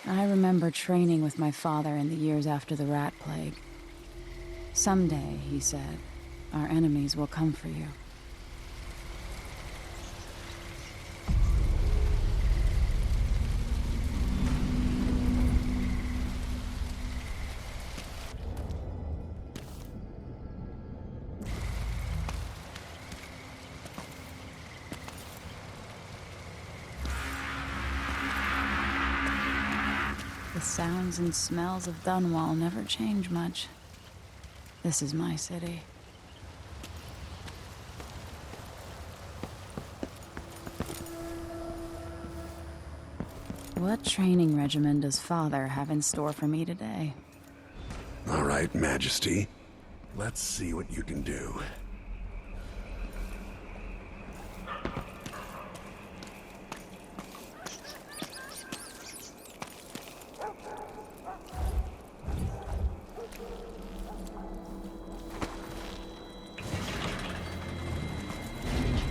I remember training with my father in the years after the rat plague. Someday, he said, our enemies will come for you. The sounds and smells of Dunwall never change much. This is my city. What training regimen does Father have in store for me today? All right, Majesty. Let's see what you can do.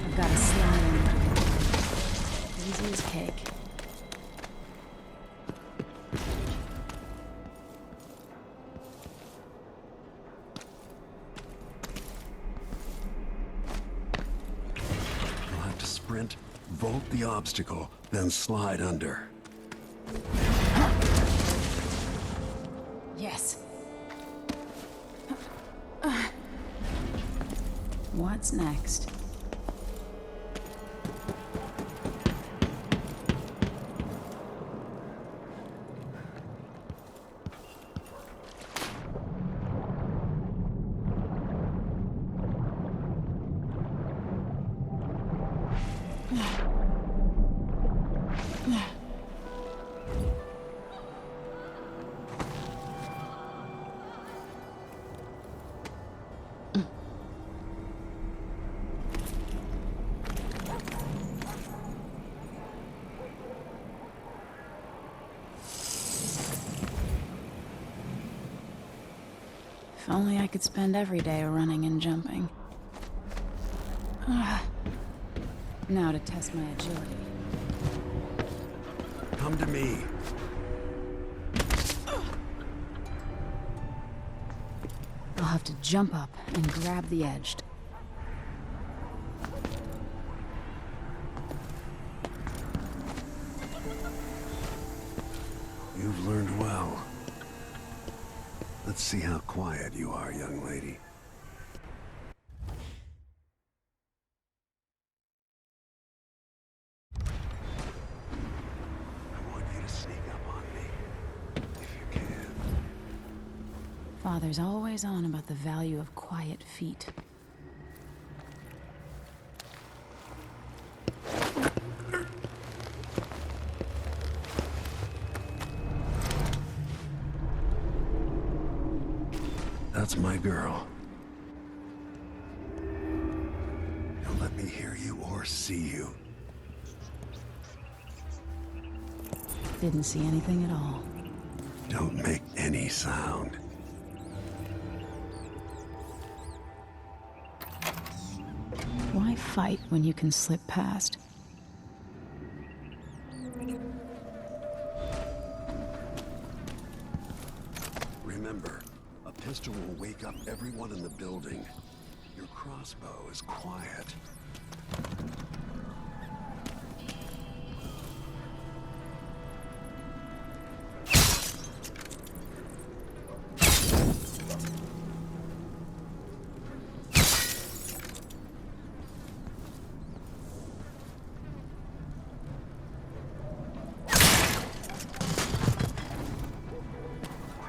I've got a slide in it. Easy as cake. You'll have to sprint, vault the obstacle, then slide under. Yes. What's next? If only I could spend every day running and jumping. Now to test my agility. Come to me. I'll have to jump up and grab the edge. You've learned well. Let's see how quiet you are, young lady. I want you to sneak up on me, if you can. Father's always on about the value of quiet feet. That's my girl. Don't let me hear you or see you. Didn't see anything at all. Don't make any sound. Why fight when you can slip past? Remember, a pistol will wake up everyone in the building. Your crossbow is quiet.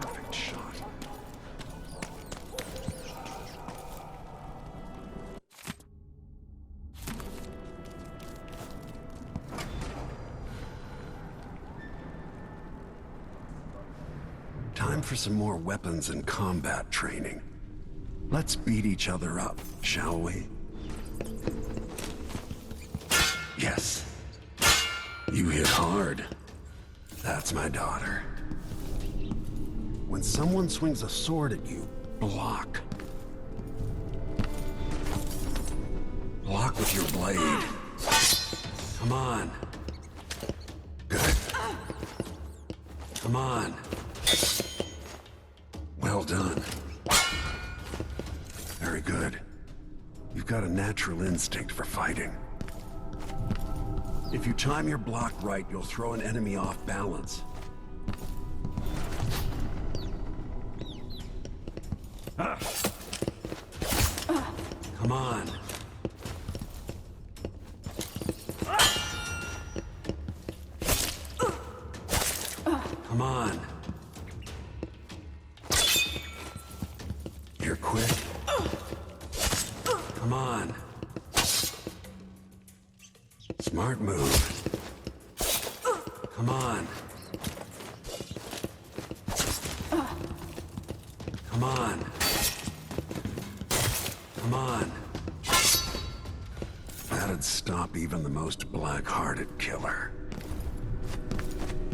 Perfect shot. Time for some more weapons and combat training. Let's beat each other up, shall we? Yes. You hit hard. That's my daughter. When someone swings a sword at you, block. Block with your blade. Come on. Good. Come on. Well done. Very good. You've got a natural instinct for fighting. If you time your block right, you'll throw an enemy off balance. Come on. Come on. You're quick. Come on. Smart move. Come on. Come on. Come on. That'd stop even the most black-hearted killer.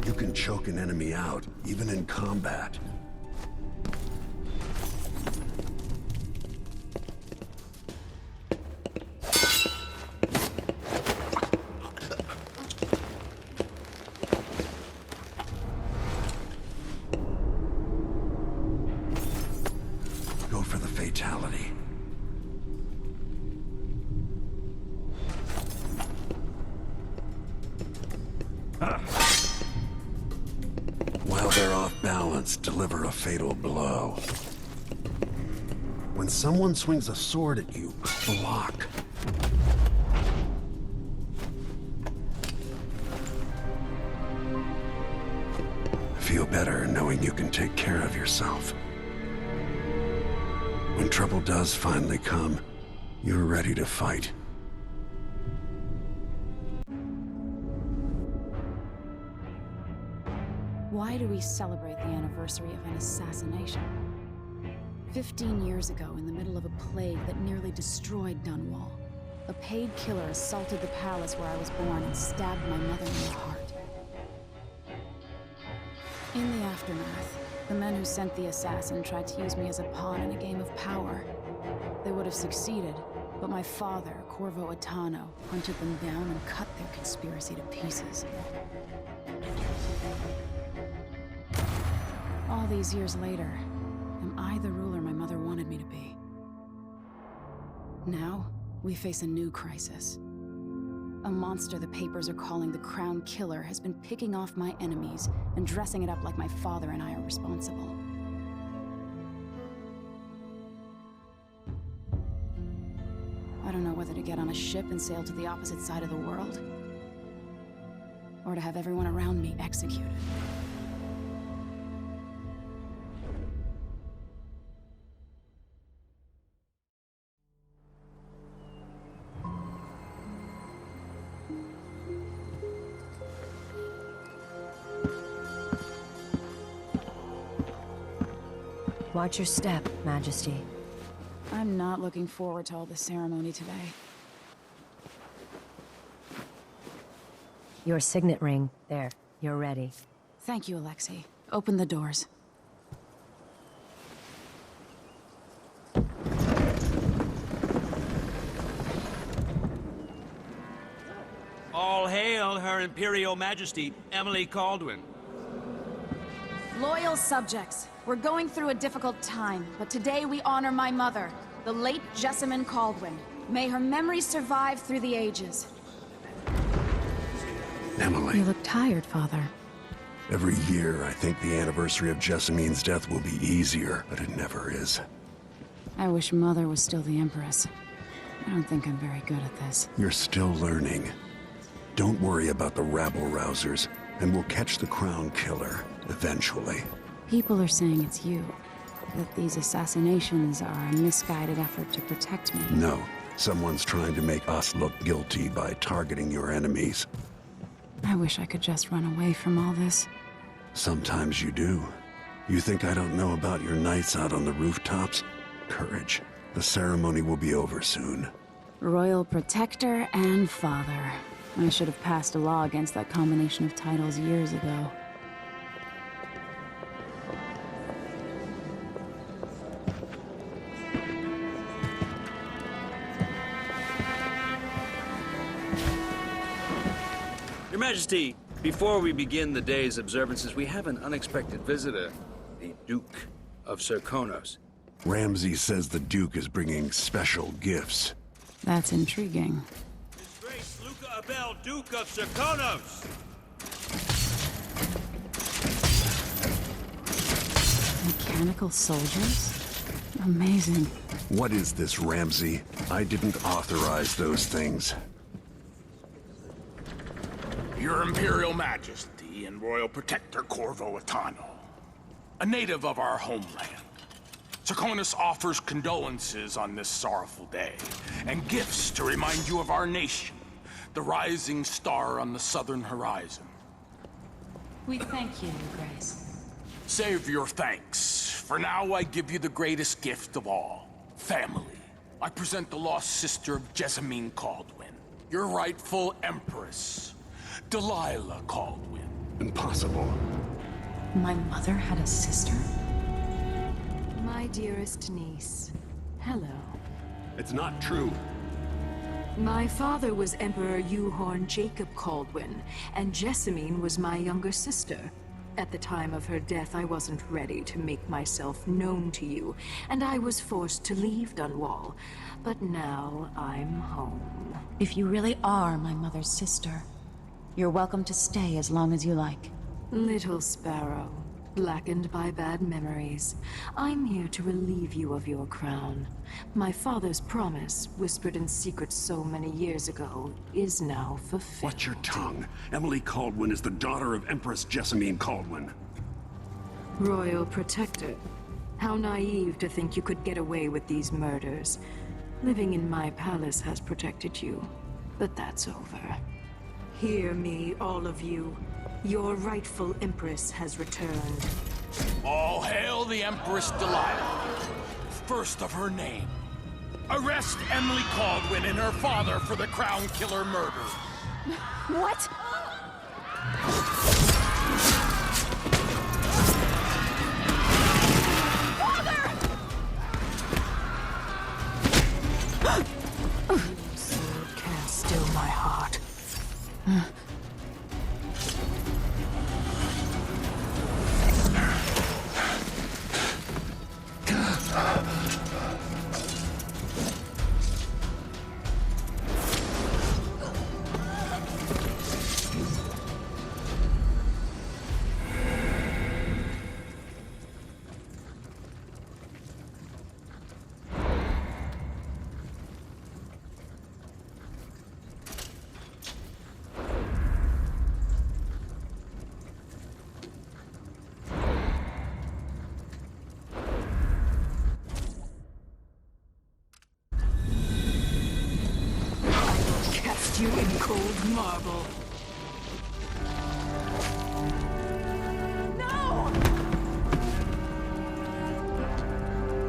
You can choke an enemy out, even in combat. Go for the fatality. While they're off balance, deliver a fatal blow. When someone swings a sword at you, block. Feel better knowing you can take care of yourself. When trouble does finally come, you're ready to fight. Why do we celebrate the anniversary of an assassination? 15 years ago, in the middle of a plague that nearly destroyed Dunwall, a paid killer assaulted the palace where I was born and stabbed my mother in the heart. In the aftermath, the men who sent the assassin tried to use me as a pawn in a game of power. They would have succeeded, but my father, Corvo Attano, hunted them down and cut their conspiracy to pieces. All these years later, am I the ruler my mother wanted me to be? Now, we face a new crisis. A monster the papers are calling the Crown Killer has been picking off my enemies and dressing it up like my father and I are responsible. I don't know whether to get on a ship and sail to the opposite side of the world, or to have everyone around me executed. Watch your step, Majesty. I'm not looking forward to all the ceremony today. Your signet ring. There. You're ready. Thank you, Alexei. Open the doors. All hail Her Imperial Majesty, Emily Kaldwin. Loyal subjects, we're going through a difficult time, but today we honor my mother, the late Jessamine Kaldwin. May her memory survive through the ages. Emily. You look tired, Father. Every year, I think the anniversary of Jessamine's death will be easier, but it never is. I wish Mother was still the Empress. I don't think I'm very good at this. You're still learning. Don't worry about the rabble-rousers, and we'll catch the Crown Killer, eventually. People are saying it's you. That these assassinations are a misguided effort to protect me. No, someone's trying to make us look guilty by targeting your enemies. I wish I could just run away from all this. Sometimes you do. You think I don't know about your nights out on the rooftops? Courage. The ceremony will be over soon. Royal Protector and Father. I should have passed a law against that combination of titles years ago. Your Majesty, Before we begin the day's observances, we have an unexpected visitor. The Duke of Serkonos. Ramsey says the Duke is bringing special gifts. That's intriguing. His Grace Luca Abel, Duke of Serkonos! Mechanical soldiers? Amazing. What is this, Ramsey? I didn't authorize those things. Your Imperial Majesty and Royal Protector Corvo Attano, a native of our homeland. Serkonos offers condolences on this sorrowful day, and gifts to remind you of our nation, the rising star on the southern horizon. We thank you, Your Grace. Save your thanks. For now, I give you the greatest gift of all, family. I present the lost sister of Emily Kaldwin, your rightful Empress, Delilah Kaldwin. Impossible. My mother had a sister? My dearest niece, hello. It's not true. My father was Emperor Uhorn Jacob Kaldwin, and Jessamine was my younger sister. At the time of her death, I wasn't ready to make myself known to you, and I was forced to leave Dunwall. But now I'm home. If you really are my mother's sister, you're welcome to stay as long as you like. Little sparrow, blackened by bad memories, I'm here to relieve you of your crown. My father's promise, whispered in secret so many years ago, is now fulfilled. Watch your tongue. Emily Kaldwin is the daughter of Empress Jessamine Kaldwin. Royal Protector. How naive to think you could get away with these murders. Living in my palace has protected you, but that's over. Hear me, all of you. Your rightful Empress has returned. All hail the Empress Delilah, first of her name. Arrest Emily Kaldwin and her father for the Crown Killer murder. What? Sword can't still my heart. You in cold marble. No!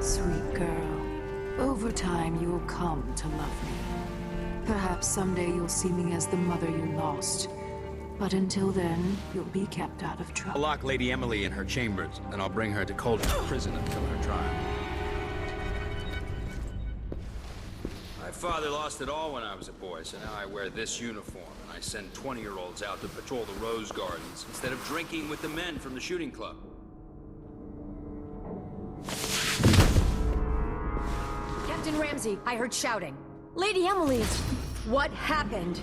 Sweet girl, over time you will come to love me. Perhaps someday you'll see me as the mother you lost. But until then, you'll be kept out of I'll trouble. lock Lady Emily in her chambers, and I'll bring her to Cauldron Prison until her trial. My father lost it all when I was a boy, so now I wear this uniform, and I send 20-year-olds out to patrol the Rose Gardens instead of drinking with the men from the shooting club. Captain Ramsey, I heard shouting. Lady Emily is... What happened?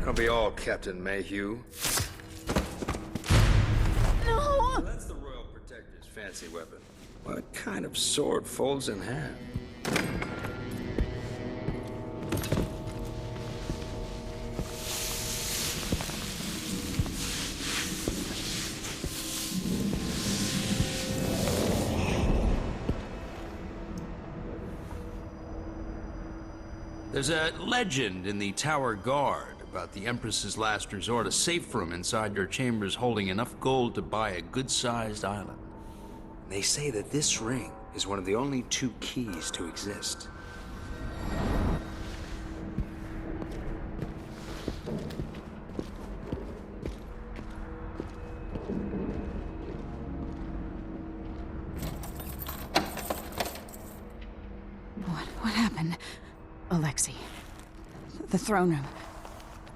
Don't be all Captain Mayhew. No! That's the Royal Protector's fancy weapon. What kind of sword folds in half? There's a legend in the Tower Guard about the Empress's last resort, a safe room inside your chambers holding enough gold to buy a good-sized island. They say that this ring is one of the only 2 keys to exist. What happened? Alexei. The throne room.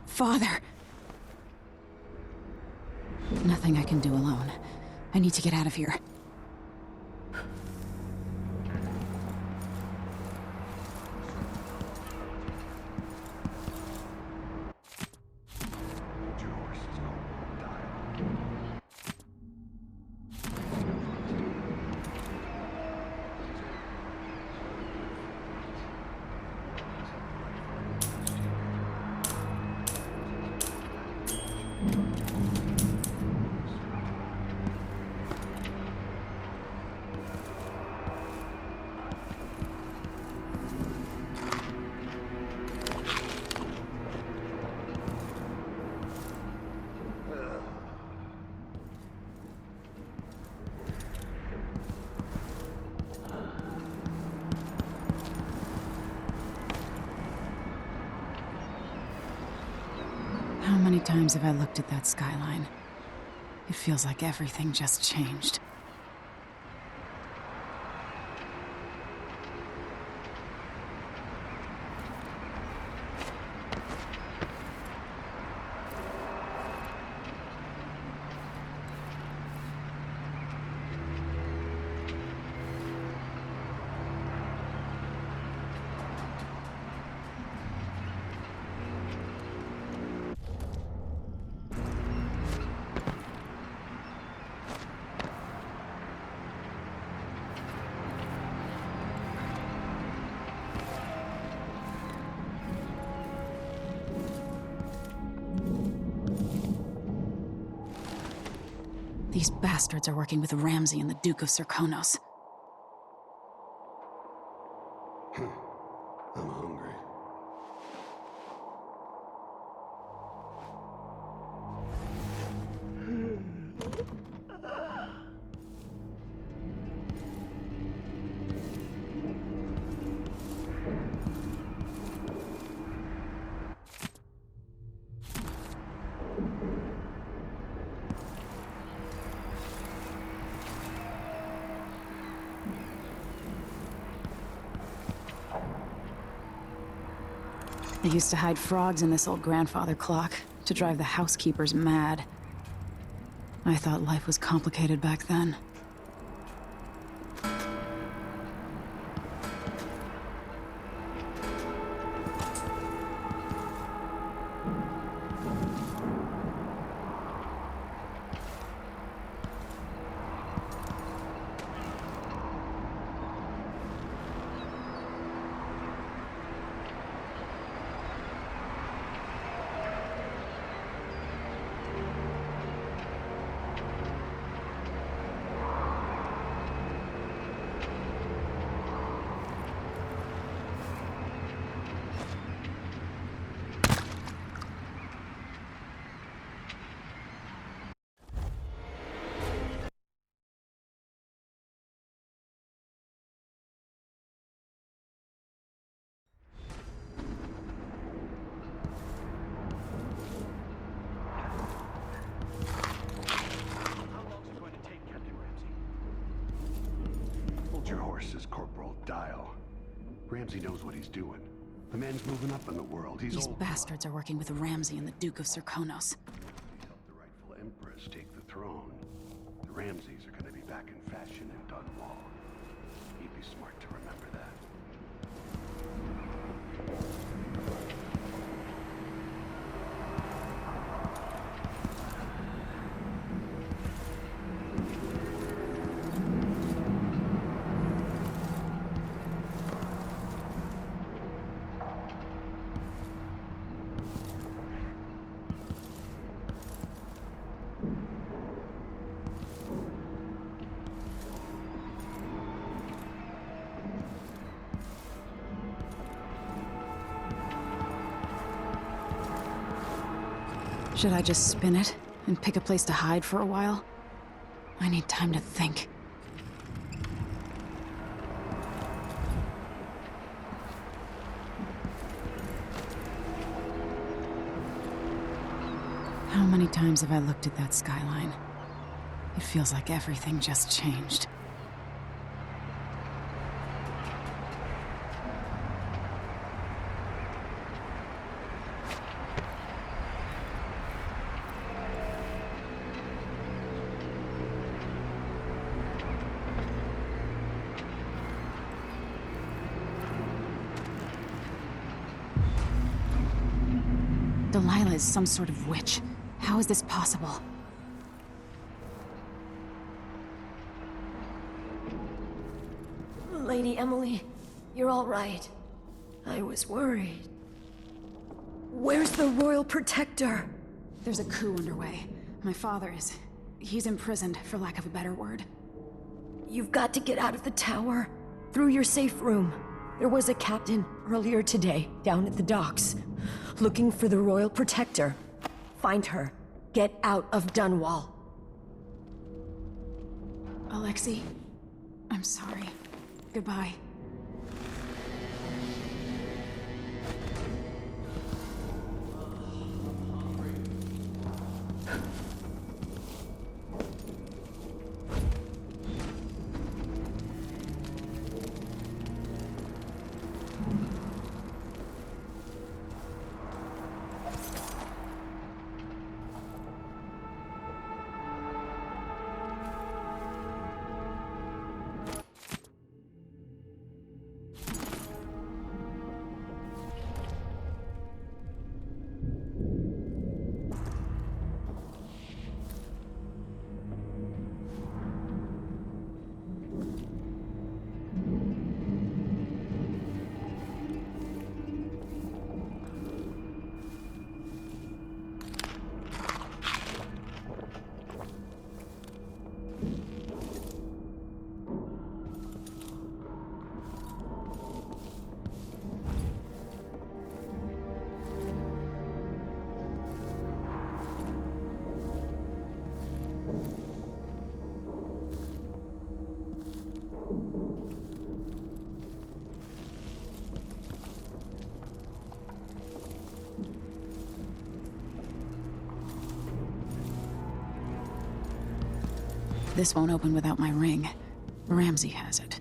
Father. nothing I can do alone. I need to get out of here. How many times have I looked at that skyline? It feels like everything just changed. These bastards are working with Ramsey and the Duke of Serkonos. I'm hungry. They used to hide frogs in this old grandfather clock to drive the housekeepers mad. I thought life was complicated back then. Your horses, Corporal Dial. Ramsey knows what he's doing. The man's moving up in the world. He's These old. bastards are working with Ramsey and the Duke of Serkonos. He helped the rightful Empress take the throne. The Ramseys are gonna be back in fashion in Dunwall. He'd be smart to remember that. Should I just spin it and pick a place to hide for a while? I need time to think. How many times have I looked at that skyline? It feels like everything just changed. Delilah is some sort of witch. How is this possible? Lady Emily, you're all right. I was worried. Where's the Royal Protector? There's a coup underway. My father is... he's imprisoned, for lack of a better word. You've got to get out of the tower. Through your safe room. There was a captain earlier today, down at the docks, looking for the Royal Protector. Find her. Get out of Dunwall. Alexei, I'm sorry. Goodbye. This won't open without my ring. Ramsey has it.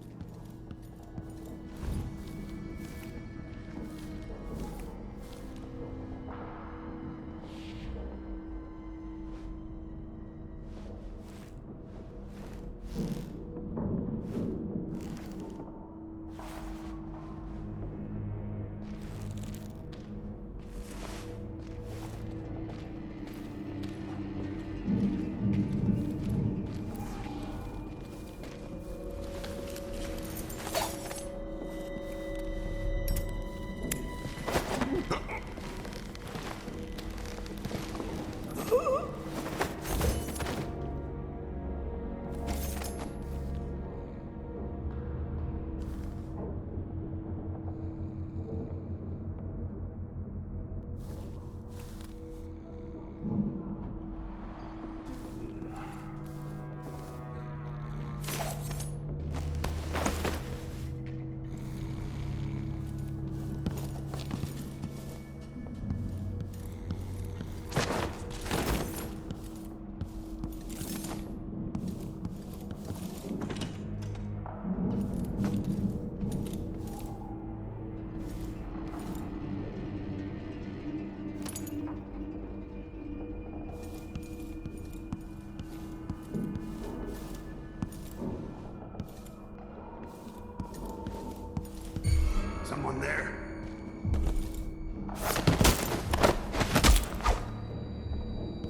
Someone there?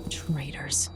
Traitors.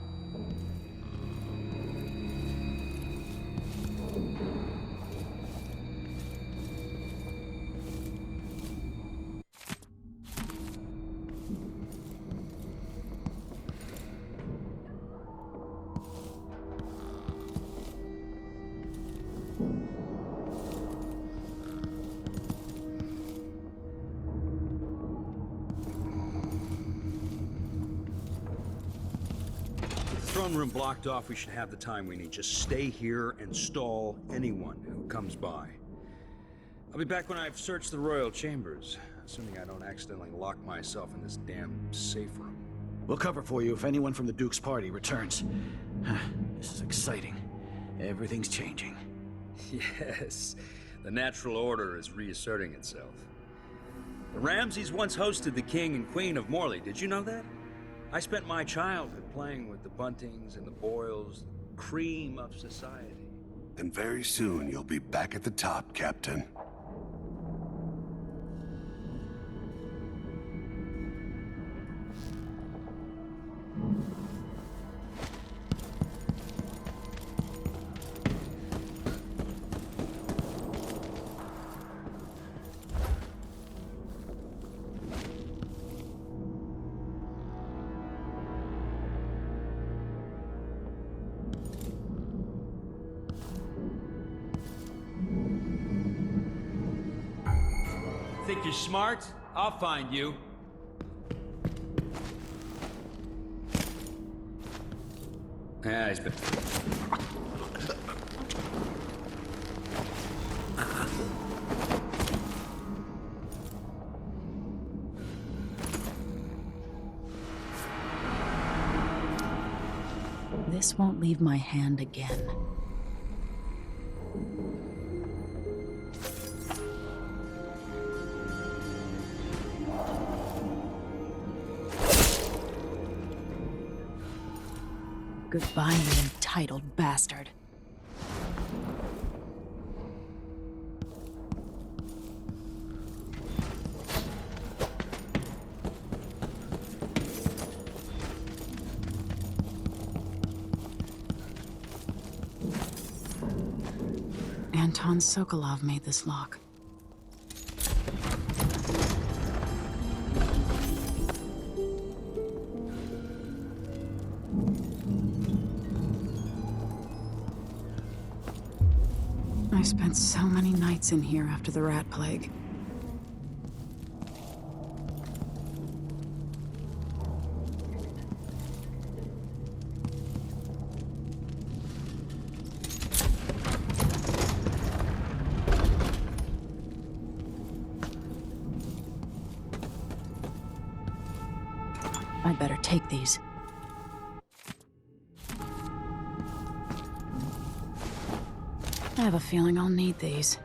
Throne room blocked off, we should have the time we need. Just stay here and stall anyone who comes by. I'll be back when I've searched the royal chambers, assuming I don't accidentally lock myself in this damn safe room. We'll cover for you if anyone from the Duke's party returns. This is exciting. Everything's changing. Yes, the natural order is reasserting itself. The Ramseys once hosted the King and Queen of Morley, did you know that? I spent my childhood playing with the Buntings and the Boyles, the cream of society. And very soon you'll be back at the top, Captain. think you're smart? I'll find you. Yeah, he's been... This won't leave my hand again. Goodbye, you entitled bastard. Anton Sokolov made this lock. I spent so many nights in here after the rat plague. I'd better take these. I have a feeling I'll need these.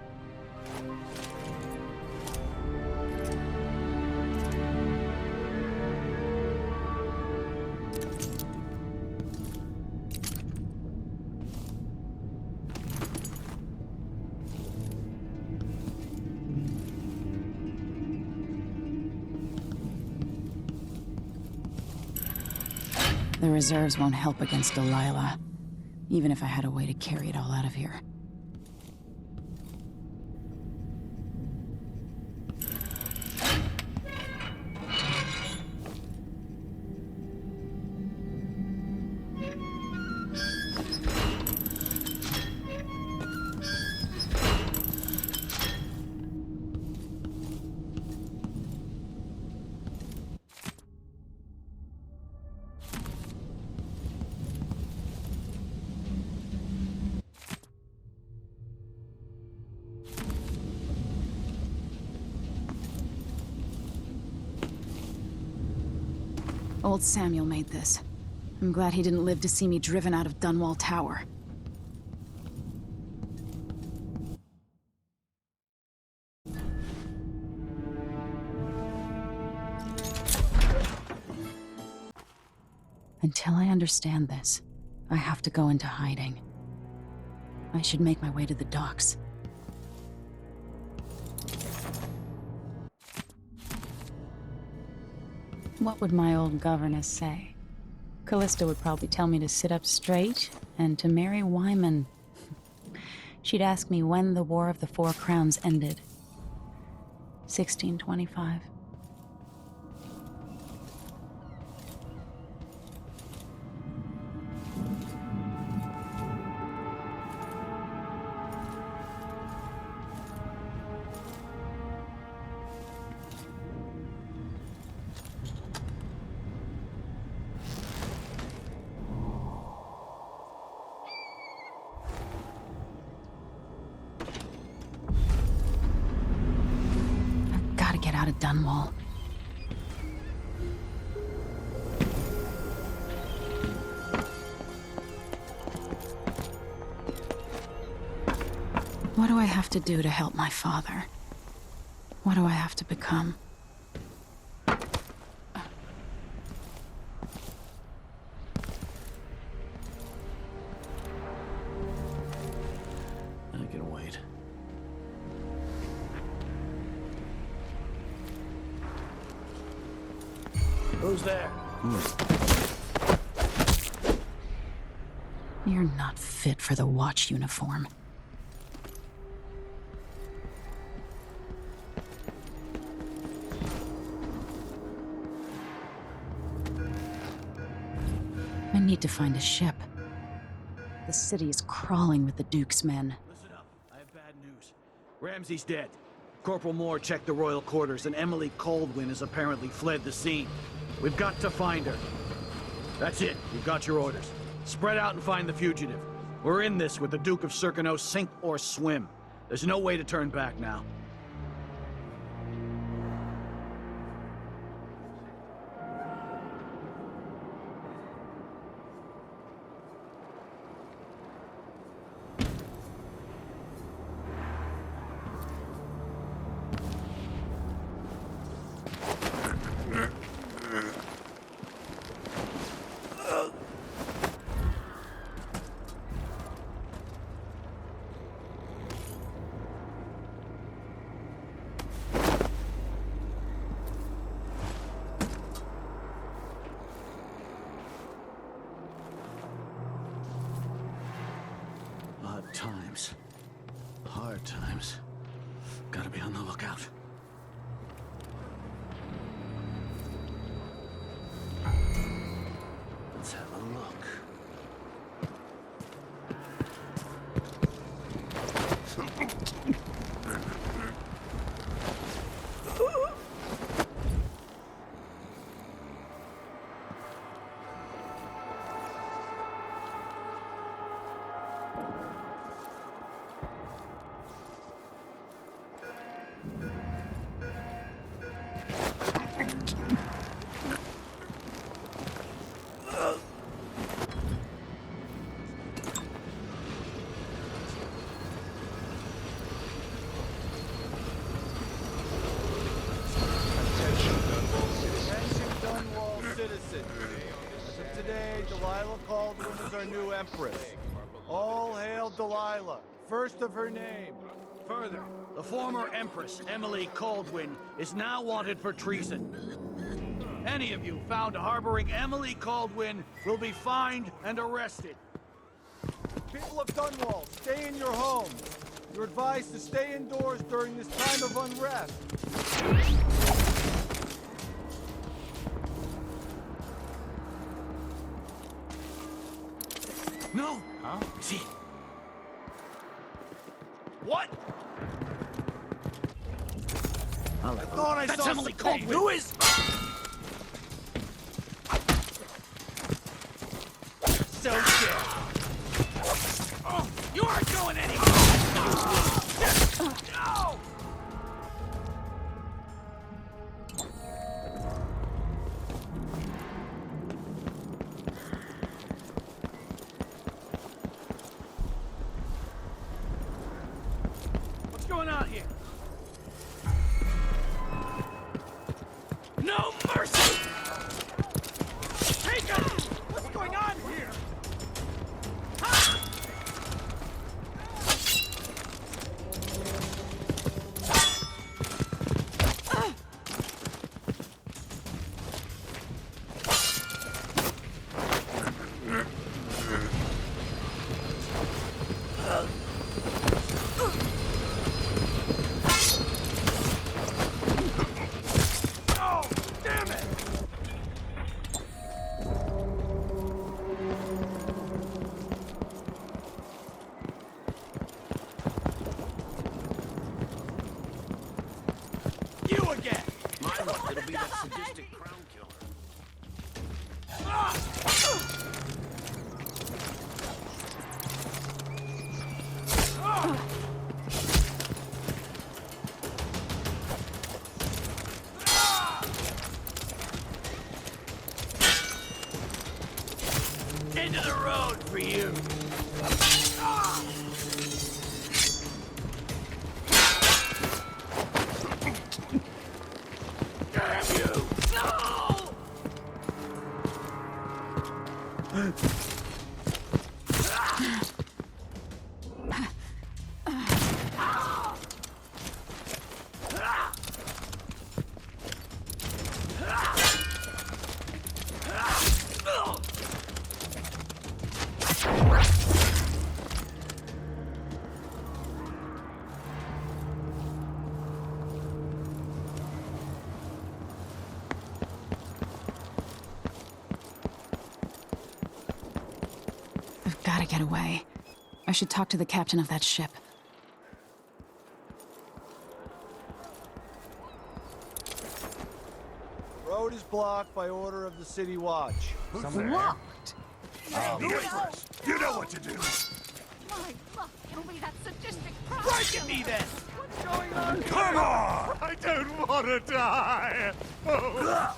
The reserves won't help against Delilah, even if I had a way to carry it all out of here. Old Samuel made this. I'm glad he didn't live to see me driven out of Dunwall Tower. Until I understand this, I have to go into hiding. I should make my way to the docks. What would my old governess say? Callista would probably tell me to sit up straight and to marry Wyman. She'd ask me when the War of the Four Crowns ended. 1625. Get out of Dunwall. What do I have to do to help my father? What do I have to become? I can wait. Who's there? You're not fit for the watch uniform. I need to find a ship. The city is crawling with the Duke's men. Listen up. I have bad news. Ramsey's dead. Corporal Moore checked the royal quarters, and Emily Kaldwin has apparently fled the scene. We've got to find her. That's it. You've got your orders. Spread out and find the fugitive. We're in this with the Duke of Circano, sink or swim. There's no way to turn back now. Times. Hard times. Gotta be on the lookout. Let's have a look. Delilah Kaldwin is our new empress. All hail Delilah, first of her name. Further, the former Empress, Emily Kaldwin, is now wanted for treason. Any of you found harboring Emily Kaldwin will be fined and arrested. People of Dunwall, stay in your homes. You're advised to stay indoors during this time of unrest. No! Huh? See? What? I thought I That's saw Emily some Kaldwin! Who is? So dead. Oh, you aren't going anywhere! No! What's going on here? No mercy! Take him! What's going on here? It'll be that sadistic crown killer. Into the road for you. Damn you! No! I've got to get away. I should talk to the captain of that ship. blocked by order of the City Watch. Locked! Oh, Empress, you know what to do. My luck, it'll be that sadistic Break at me then! What's going on? Come on! I don't want to die! Oh.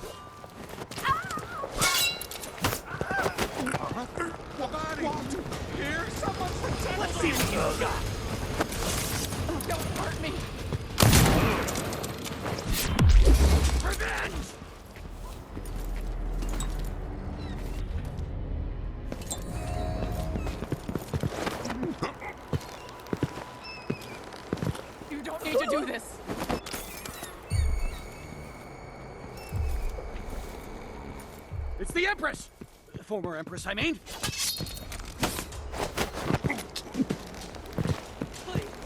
Here, someone's protecting. Let's see what you got! Don't hurt me. Revenge! You don't need to do this. It's the Empress! Former Empress, I mean.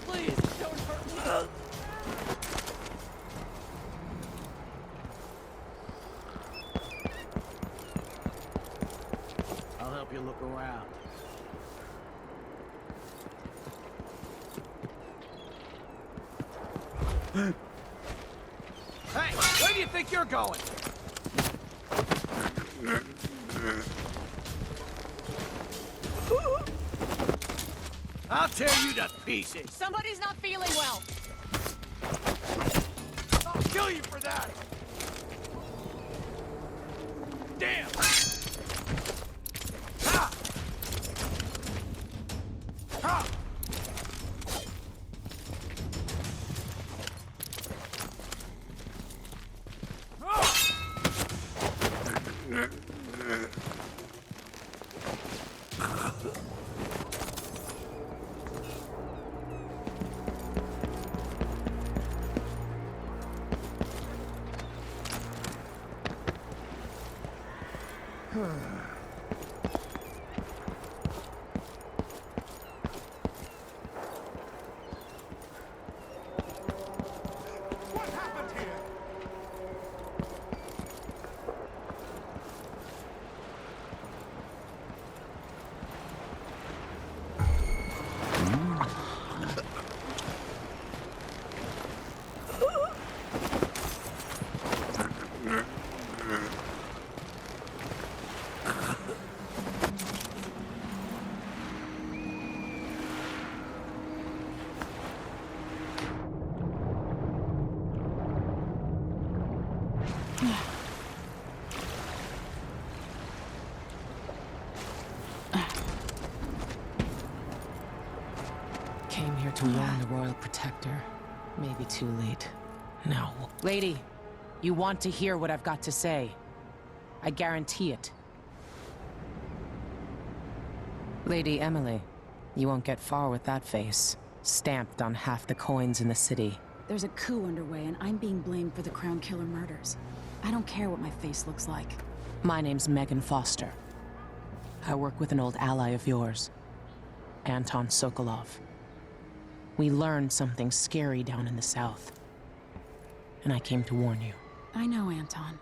Please, don't hurt me. I'll help you look around. Hey, where do you think you're going? I'll tear you to pieces. Somebody's not feeling well. I'll kill you for that. Damn. Ha! Ha! What happened here? Came here to warn the Royal Protector. Maybe too late. No. Lady, you want to hear what I've got to say. I guarantee it. Lady Emily, you won't get far with that face. Stamped on half the coins in the city. There's a coup underway, and I'm being blamed for the Crown Killer murders. I don't care what my face looks like. My name's Megan Foster. I work with an old ally of yours, Anton Sokolov. We learned something scary down in the south, and I came to warn you. I know, Anton,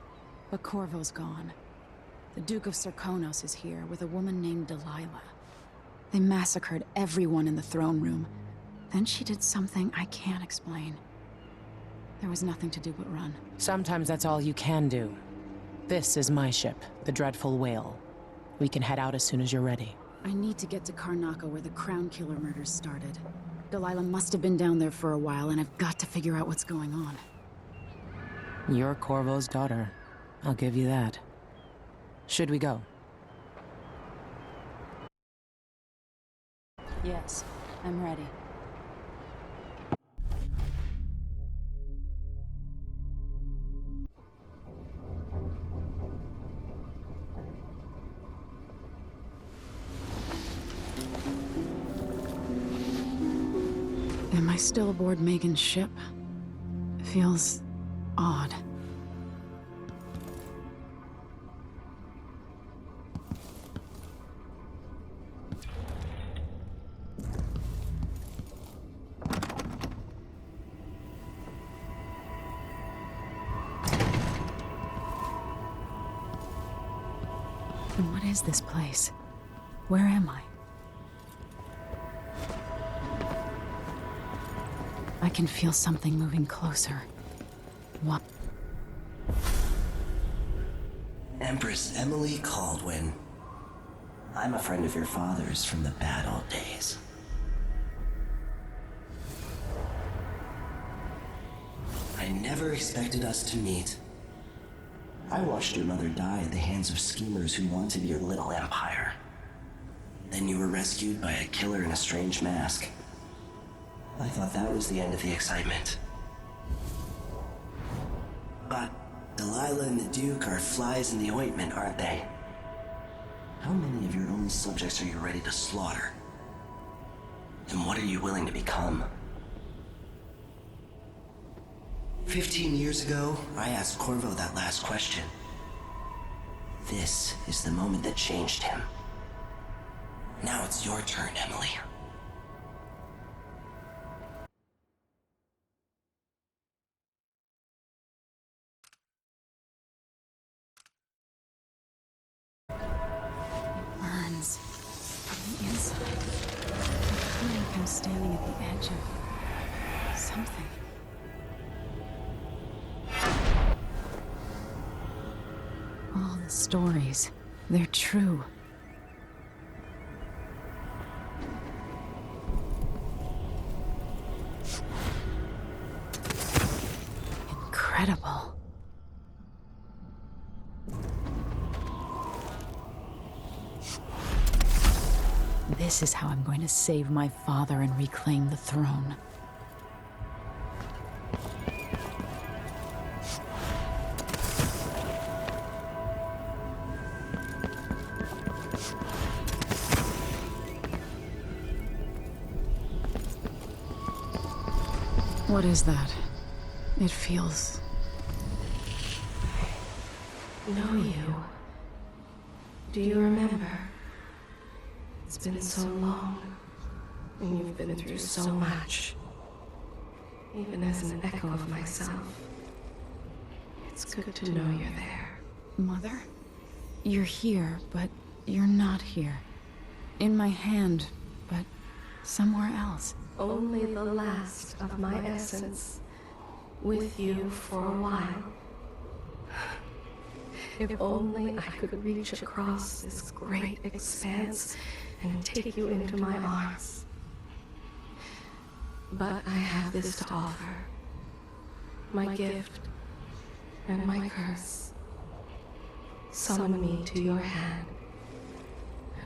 but Corvo's gone. The Duke of Serkonos is here with a woman named Delilah. They massacred everyone in the throne room. Then she did something I can't explain. There was nothing to do but run. Sometimes that's all you can do. This is my ship, the Dreadful Whale. We can head out as soon as you're ready. I need to get to Karnaca where the Crown Killer murders started. Delilah must have been down there for a while, and I've got to figure out what's going on. You're Corvo's daughter. I'll give you that. Should we go? Yes, I'm ready. Am I still aboard Megan's ship? It feels odd. What is this place? Where am I? I can feel something moving closer. What? Empress Emily Kaldwin. I'm a friend of your father's from the bad old days. I never expected us to meet. I watched your mother die at the hands of schemers who wanted your little empire. Then you were rescued by a killer in a strange mask. I thought that was the end of the excitement. But Delilah and the Duke are flies in the ointment, aren't they? How many of your own subjects are you ready to slaughter? And what are you willing to become? 15 years ago, I asked Corvo that last question. This is the moment that changed him. Now it's your turn, Emily. Burns from the inside. I feel like I'm standing at the edge of something. All the stories, they're true. Incredible. This is how I'm going to save my father and reclaim the throne. What is that? It feels... Know you. Do you remember? It's been so long, and you've been through so much. Even as an echo of myself, it's good to know you're there. Mother? You're here, but you're not here. In my hand, but somewhere else. Only the last of my essence, with you for a while. If only I could reach across this great expanse and take you into my arms. But I have this to offer. My gift and my curse. Summon me to your hand,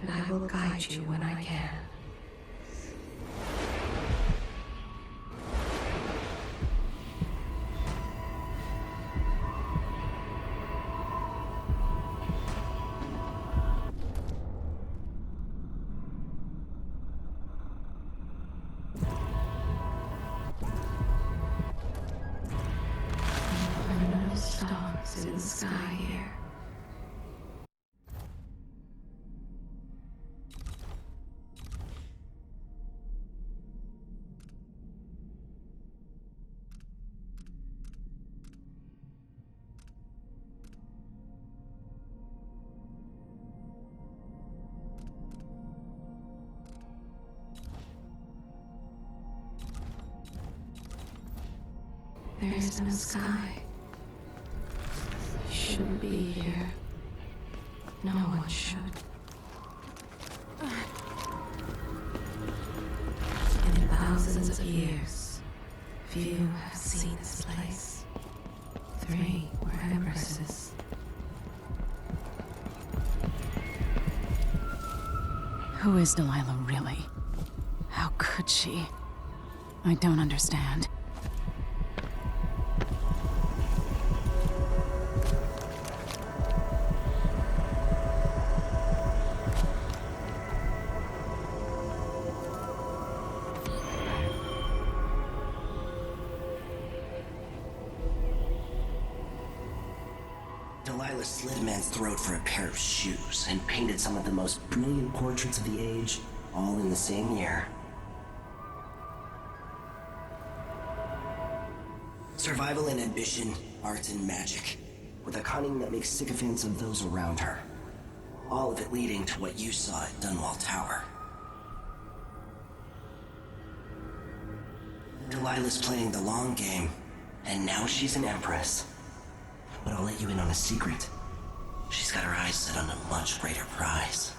and I will guide you when I can. In the sky here. There is no sky. Shouldn't be here. No one should. In thousands of years, few have seen this place. 3 were empresses. Who is Delilah really? How could she? I don't understand. Delilah slit a man's throat for a pair of shoes and painted some of the most brilliant portraits of the age, all in the same year. Survival and ambition, art and magic, with a cunning that makes sycophants of those around her. All of it leading to what you saw at Dunwall Tower. Delilah's playing the long game, and now she's an empress. But I'll let you in on a secret. She's got her eyes set on a much greater prize.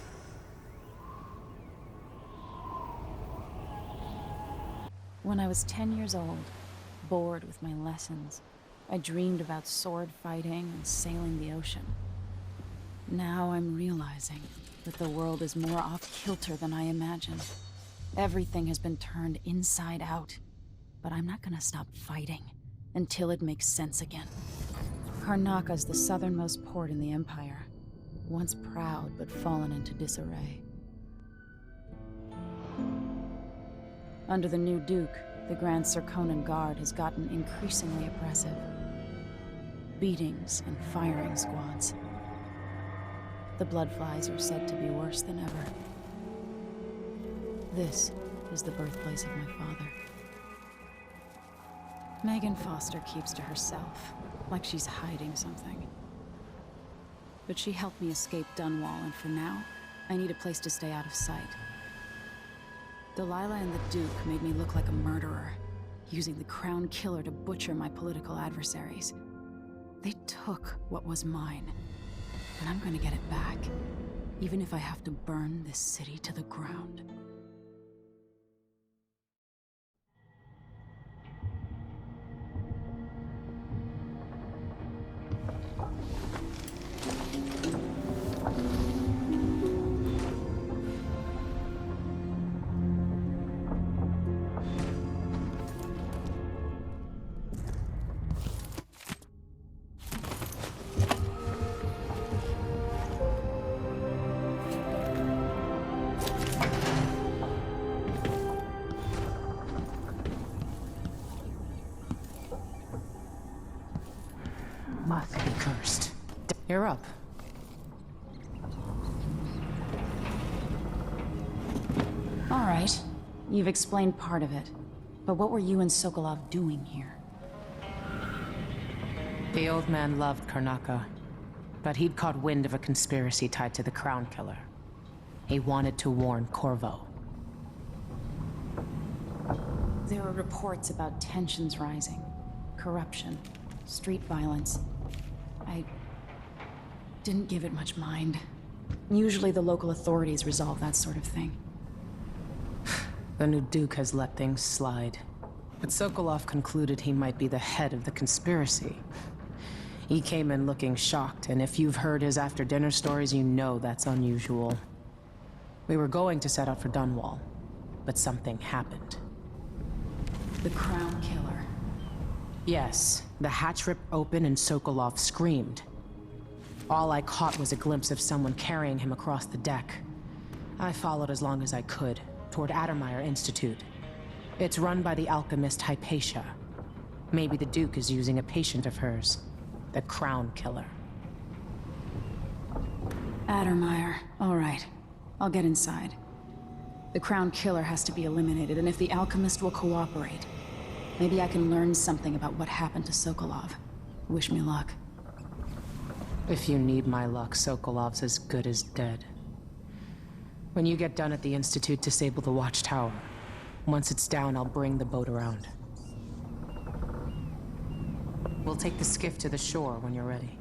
When I was 10 years old, bored with my lessons, I dreamed about sword fighting and sailing the ocean. Now I'm realizing that the world is more off-kilter than I imagined. Everything has been turned inside out, but I'm not gonna stop fighting until it makes sense again. Karnaca's the southernmost port in the Empire, once proud but fallen into disarray. Under the new Duke, the Grand Serkonan Guard has gotten increasingly oppressive. Beatings and firing squads. The Bloodflies are said to be worse than ever. This is the birthplace of my father. Megan Foster keeps to herself, like she's hiding something. But she helped me escape Dunwall, and for now, I need a place to stay out of sight. Delilah and the Duke made me look like a murderer, using the Crown Killer to butcher my political adversaries. They took what was mine, and I'm gonna get it back, even if I have to burn this city to the ground. Must be cursed. You're up. All right. You've explained part of it. But what were you and Sokolov doing here? The old man loved Karnaca, but he'd caught wind of a conspiracy tied to the Crown Killer. He wanted to warn Corvo. There were reports about tensions rising, corruption, street violence. I didn't give it much mind. Usually the local authorities resolve that sort of thing. The new Duke has let things slide. But Sokolov concluded he might be the head of the conspiracy. He came in looking shocked, and if you've heard his after-dinner stories, you know that's unusual. We were going to set out for Dunwall, but something happened. The Crown Killer. Yes, the hatch ripped open and Sokolov screamed. All I caught was a glimpse of someone carrying him across the deck. I followed as long as I could, toward Addermeyer Institute. It's run by the alchemist Hypatia. Maybe the Duke is using a patient of hers, the Crown Killer. Addermeyer. All right. I'll get inside. The Crown Killer has to be eliminated, and if the alchemist will cooperate, maybe I can learn something about what happened to Sokolov. Wish me luck. If you need my luck, Sokolov's as good as dead. When you get done at the Institute, disable the watchtower. Once it's down, I'll bring the boat around. We'll take the skiff to the shore when you're ready.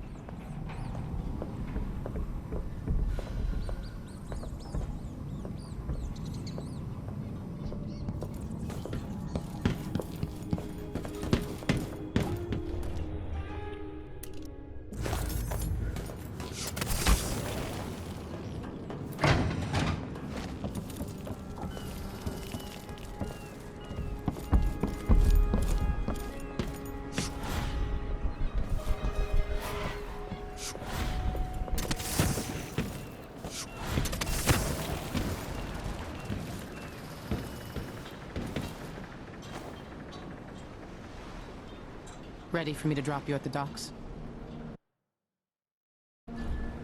Ready for me to drop you at the docks?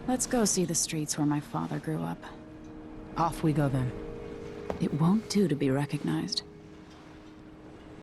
Let's go see the streets where my father grew up. Off we go then. It won't do to be recognized.